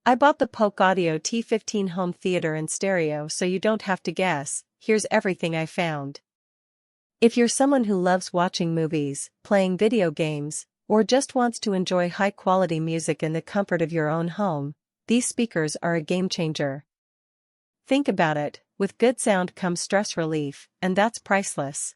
I bought the Polk Audio T15 home theater and stereo so you don't have to guess. Here's everything I found. If you're someone who loves watching movies, playing video games, or just wants to enjoy high-quality music in the comfort of your own home, these speakers are a game-changer. Think about it, with good sound comes stress relief, and that's priceless.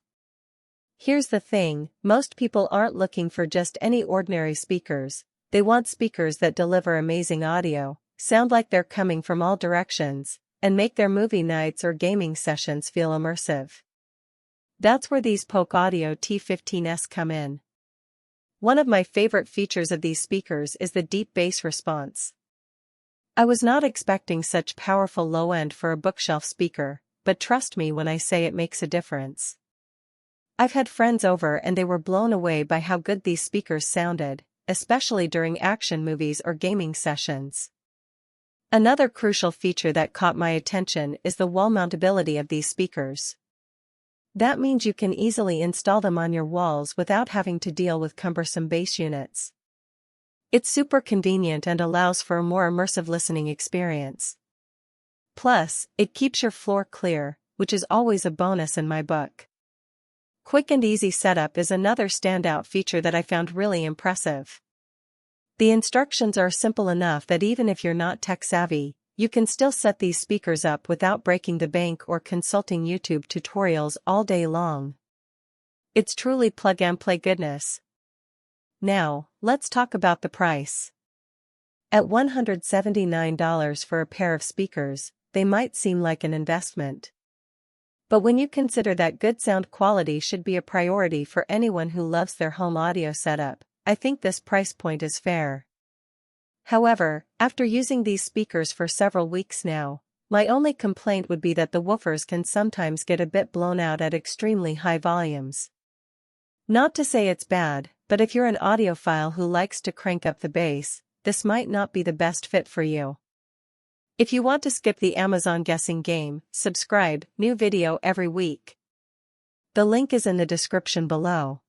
Here's the thing, most people aren't looking for just any ordinary speakers. They want speakers that deliver amazing audio, sound like they're coming from all directions, and make their movie nights or gaming sessions feel immersive. That's where these Polk Audio T15s come in. One of my favorite features of these speakers is the deep bass response. I was not expecting such powerful low-end for a bookshelf speaker, but trust me when I say it makes a difference. I've had friends over and they were blown away by how good these speakers sounded, especially during action movies or gaming sessions. Another crucial feature that caught my attention is the wall-mountability of these speakers. That means you can easily install them on your walls without having to deal with cumbersome bass units. It's super convenient and allows for a more immersive listening experience. Plus, it keeps your floor clear, which is always a bonus in my book. Quick and easy setup is another standout feature that I found really impressive. The instructions are simple enough that even if you're not tech-savvy, you can still set these speakers up without breaking the bank or consulting YouTube tutorials all day long. It's truly plug-and-play goodness. Now, let's talk about the price. At $179 for a pair of speakers, they might seem like an investment. But when you consider that good sound quality should be a priority for anyone who loves their home audio setup, I think this price point is fair. However, after using these speakers for several weeks now, my only complaint would be that the woofers can sometimes get a bit blown out at extremely high volumes. Not to say it's bad, but if you're an audiophile who likes to crank up the bass, this might not be the best fit for you. If you want to skip the Amazon guessing game, subscribe, new video every week. The link is in the description below.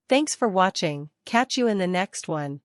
Thanks for watching, catch you in the next one.